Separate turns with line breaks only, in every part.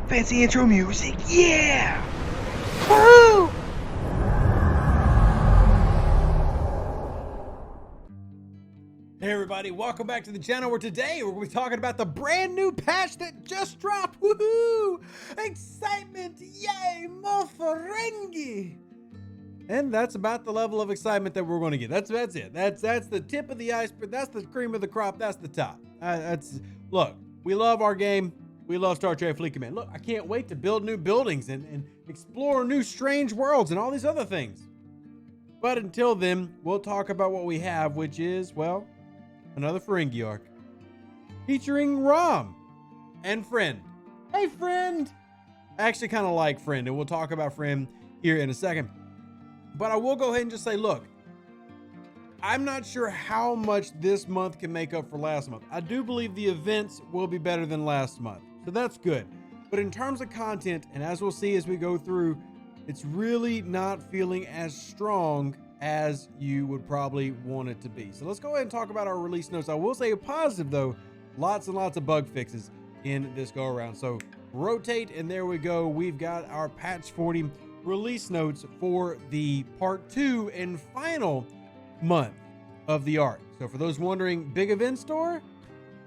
Fancy intro music, yeah! Woo!
Hey everybody, welcome back to the channel where today we're going to be talking about the brand new patch that just dropped. Woohoo! Excitement! Yay! More Ferengi! And that's about the level of excitement that we're going to get. That's it. That's the tip of the iceberg. That's the cream of the crop. That's the top. Look, we love our game. We love Star Trek Fleet Command. Look, I can't wait to build new buildings and explore new strange worlds and all these other things. But until then, we'll talk about what we have, which is, well, another Ferengi arc featuring Rom and Friend. Hey, Friend! I actually kind of like Friend, and we'll talk about Friend here in a second. But I will go ahead and just say, look, I'm not sure how much this month can make up for last month. I do believe the events will be better than last month, so that's good. But in terms of content, and as we'll see as we go through, it's really not feeling as strong as you would probably want it to be. So let's go ahead and talk about our release notes. I will say a positive though, lots and lots of bug fixes in this go around. So rotate, and there we go. We've got our patch 40 release notes for the part 2 and final month of the arc. So for those wondering, big event store?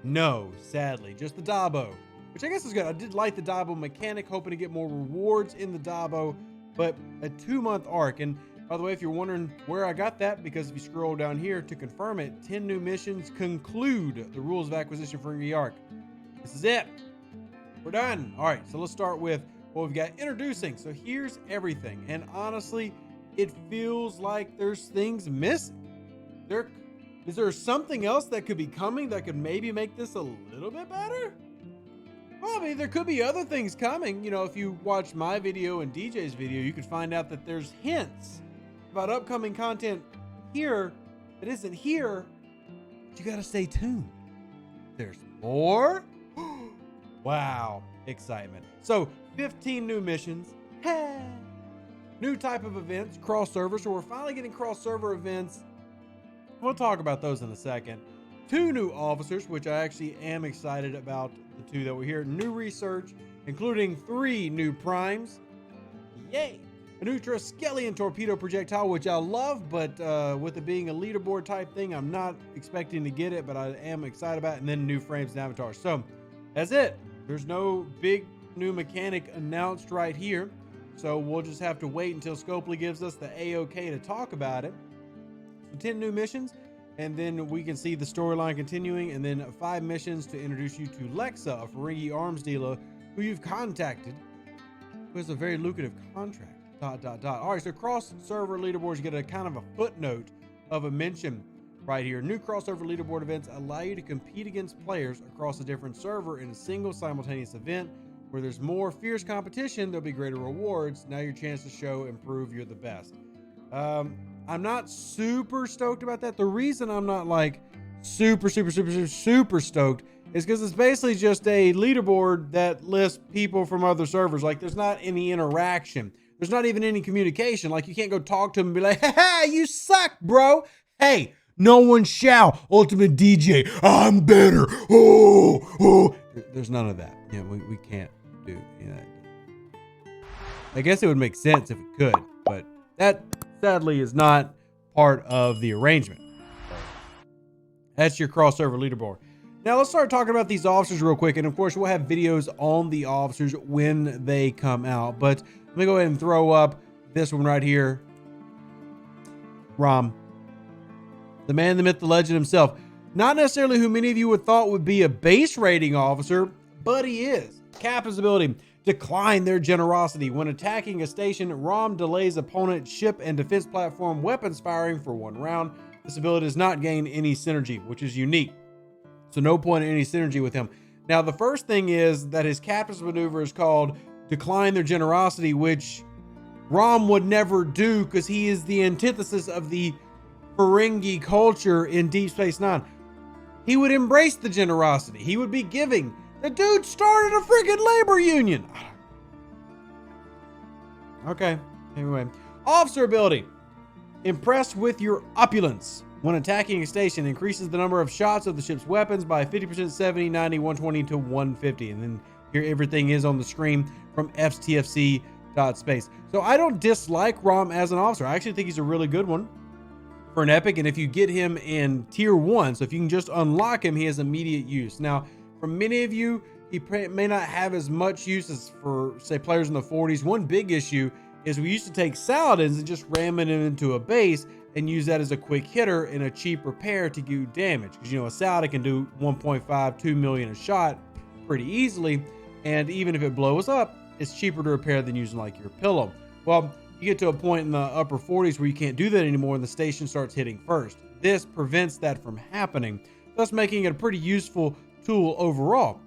No, sadly, just the Dabo, which I guess is good. I did like the Dabo mechanic, hoping to get more rewards in the Dabo, but a 2-month arc. And by the way, if you're wondering where I got that, because if you scroll down here to confirm it, 10 new missions conclude the rules of acquisition for the arc. This is it. We're done. All right, so let's start with what we've got introducing. So here's everything. And honestly, it feels like there's things missing. Is there something else that could be coming that could maybe make this a little bit better? Well, I mean, there could be other things coming. You know, if you watch my video and DJ's video, you could find out that there's hints about upcoming content here that isn't here. But you got to stay tuned. There's more. Wow, excitement. So 15 new missions, new type of events, cross server. So we're finally getting cross server events. We'll talk about those in a second. 2 new officers, which I actually am excited about. The 2 that were here. New research, including 3 new primes. Yay! A new Triskelion torpedo projectile, which I love, but with it being a leaderboard type thing, I'm not expecting to get it, but I am excited about it. And then new frames and avatars. So that's it. There's no big new mechanic announced right here. So we'll just have to wait until Scopely gives us the A-OK to talk about it. So 10 new missions, and then we can see the storyline continuing, and then 5 missions to introduce you to Lexa, a Ferengi arms dealer who you've contacted, who has a very lucrative contract. ... All right, so cross-server leaderboards, you get a kind of a footnote of a mention right here. New cross-server leaderboard events allow you to compete against players across a different server in a single simultaneous event. Where there's more fierce competition, there'll be greater rewards. Now your chance to show and prove you're the best. I'm not super stoked about that. The reason I'm not like super stoked is because it's basically just a leaderboard that lists people from other servers. Like, there's not any interaction. There's not even any communication. Like, you can't go talk to them and be like, hey, you suck, bro. Hey, no one shall. Ultimate DJ, I'm better. Oh. There's none of that. You know, we can't do that. I guess it would make sense if it could, but that sadly is not part of the arrangement. That's your cross-server leaderboard. Now let's start talking about these officers real quick, and of course we'll have videos on the officers when they come out. But let me go ahead and throw up this one right here. Rom, the man, the myth, the legend himself. Not necessarily who many of you would thought would be a base rating officer, but he is. Captain's ability, decline their generosity. When attacking a station, Rom delays opponent ship and defense platform weapons firing for 1 round. This ability does not gain any synergy, which is unique. So no point in any synergy with him. Now, the first thing is that his captain's maneuver is called decline their generosity, which Rom would never do because he is the antithesis of the Ferengi culture in Deep Space Nine. He would embrace the generosity. He would be giving. The dude started a freaking labor union. Okay, anyway. Officer ability. Impressed with your opulence. When attacking a station, increases the number of shots of the ship's weapons by 50%, 70, 90, 120 to 150. And then Here, everything is on the screen from STFC.space. So I don't dislike Rom as an officer. I actually think he's a really good one for an epic. And if you get him in tier 1, so if you can just unlock him, he has immediate use. Now, for many of you, he may not have as much use as for, say, players in the 40s. One big issue is we used to take Saladins and just ram it into a base and use that as a quick hitter and a cheap repair to do damage. Because, you know, a Saladin can do 1.5, 2 million a shot pretty easily. And even if it blows up, it's cheaper to repair than using like your pillow. Well, you get to a point in the upper 40s where you can't do that anymore and the station starts hitting first. This prevents that from happening, thus making it a pretty useful tool overall.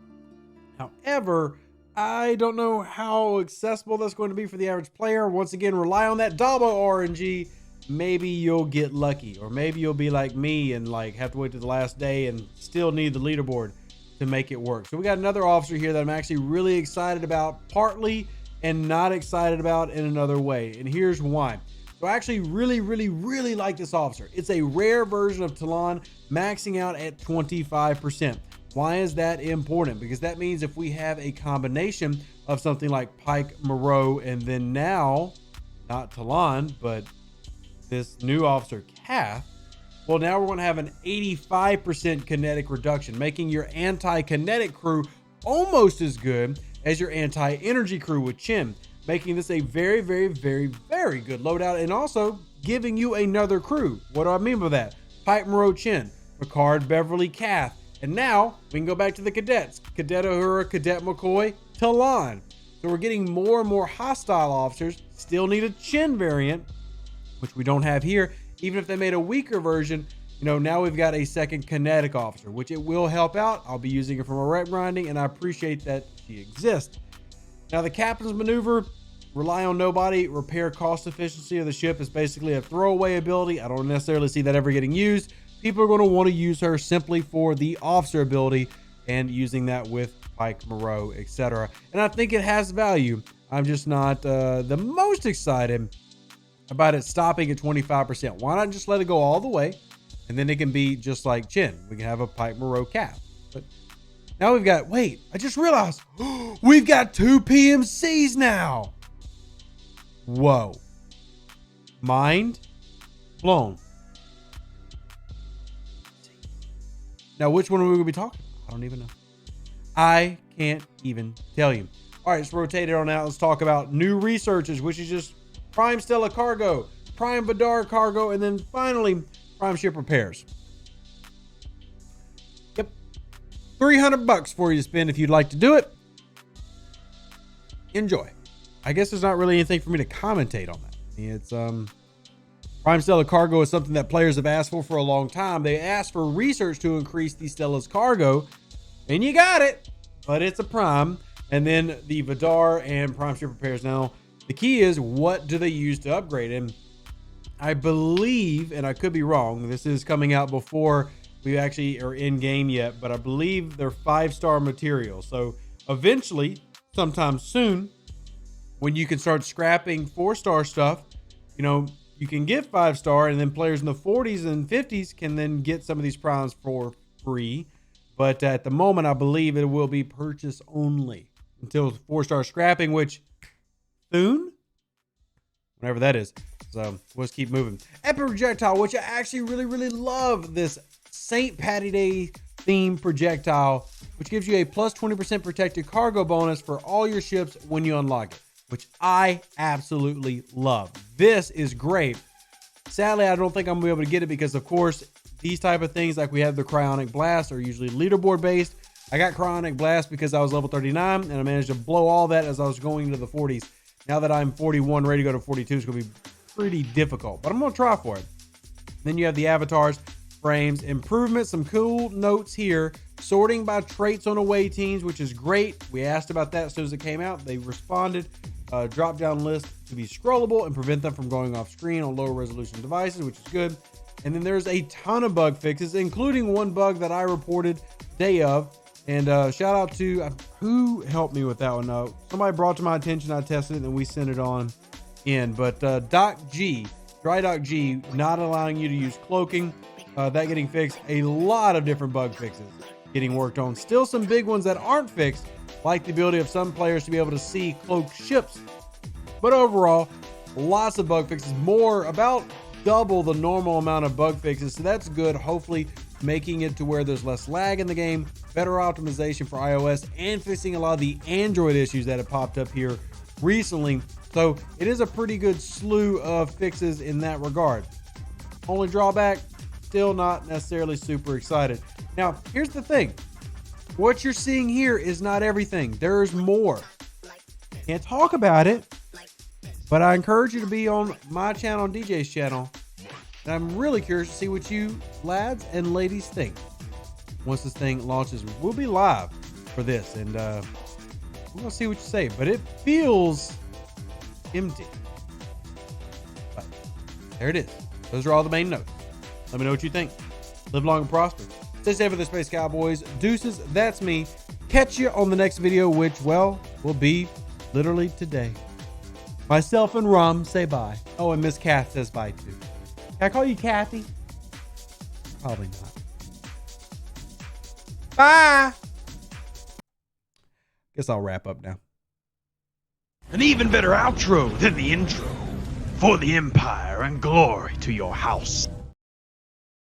However, I don't know how accessible that's going to be for the average player. Once again, rely on that Dabo RNG. Maybe you'll get lucky, or maybe you'll be like me and like have to wait to the last day and still need the leaderboard to make it work. So we got another officer here that I'm actually really excited about, partly, and not excited about in another way. And here's why. So I actually really like this officer. It's a rare version of Talon, maxing out at 25%. Why is that important? Because that means if we have a combination of something like Pike, Moreau, and then now, not Talon, but this new officer, Cath, well, now we're going to have an 85% kinetic reduction, making your anti-kinetic crew almost as good as your anti-energy crew with Chin, making this a very good loadout, and also giving you another crew. What do I mean by that? Pike, Moreau, Chin, Picard, Beverly, Cath. And now we can go back to the cadets. Cadet Uhura, Cadet McCoy, Talon. So we're getting more and more hostile officers. Still need a Chin variant, which we don't have here. Even if they made a weaker version, you know, now we've got a second kinetic officer, which it will help out. I'll be using it for my rep grinding, and I appreciate that she exists. Now the captain's maneuver, rely on nobody, repair cost efficiency of the ship is basically a throwaway ability. I don't necessarily see that ever getting used. People are going to want to use her simply for the officer ability and using that with Pike, Moreau, etc. And I think it has value. I'm just not the most excited about it stopping at 25%. Why not just let it go all the way? And then it can be just like Chin. We can have a Pike, Moreau, Kath. But now we've got, wait, I just realized we've got 2 PMCs now. Whoa. Mind blown. Now, which one are we going to be talking about? I don't even know. I can't even tell you. All right, let's rotate it on out. Let's talk about new researches, which is just Prime Stella Cargo, Prime Vidar Cargo, and then finally, Prime Ship Repairs. Yep. $300 for you to spend if you'd like to do it. Enjoy. I guess there's not really anything for me to commentate on that. It's, Prime Stella Cargo is something that players have asked for a long time. They asked for research to increase the Stella's cargo, and you got it, but it's a Prime. And then the Vidar and Prime Ship Repairs. Now, the key is, what do they use to upgrade? And I believe, and I could be wrong, this is coming out before we actually are in game yet, but I believe they're 5-star material. So eventually, sometime soon, when you can start scrapping 4-star stuff, you know, you can get 5-star, and then players in the 40s and 50s can then get some of these primes for free. But at the moment, I believe it will be purchase only until 4-star scrapping, which soon, whenever that is. So let's keep moving. Epic Projectile, which I actually really love, this St. Patty Day themed projectile, which gives you a plus 20% protected cargo bonus for all your ships when you unlock it, which I absolutely love. This is great. Sadly, I don't think I'm gonna be able to get it because, of course, these type of things, like we have the Cryonic Blast, are usually leaderboard based. I got Cryonic Blast because I was level 39, and I managed to blow all that as I was going into the 40s. Now that I'm 41, ready to go to 42, it's gonna be pretty difficult, but I'm gonna try for it. Then you have the avatars, frames, improvements, some cool notes here. Sorting by traits on away teams, which is great. We asked about that as soon as it came out. They responded. Drop down list to be scrollable and prevent them from going off screen on lower resolution devices, which is good. And then there's a ton of bug fixes, including one bug that I reported day of. And shout out to who helped me with that one. Somebody brought to my attention. I tested it and we sent it on in. But Doc G, Dry Doc G, not allowing you to use cloaking, that getting fixed. A lot of different bug fixes getting worked on. Still some big ones that aren't fixed, like the ability of some players to be able to see cloaked ships. But overall, lots of bug fixes, about double the normal amount of bug fixes, so that's good. Hopefully making it to where there's less lag in the game, better optimization for iOS, and fixing a lot of the Android issues that have popped up here recently. So it is a pretty good slew of fixes in that regard. Only drawback, still not necessarily super excited. Now, here's the thing. What you're seeing here is not everything. There's more. Can't talk about it, but I encourage you to be on my channel, DJ's channel. And I'm really curious to see what you lads and ladies think. Once this thing launches, we'll be live for this, and we're gonna see what you say. But it feels empty. But there it is. Those are all the main notes. Let me know what you think. Live long and prosper. Stay safe with the Space Cowboys. Deuces, that's me. Catch you on the next video, which, well, will be literally today. Myself and Rum say bye. Oh, and Miss Kath says bye too. Can I call you Kathy? Probably not. Bye. Guess I'll wrap up now.
An even better outro than the intro. For the Empire and glory to your house.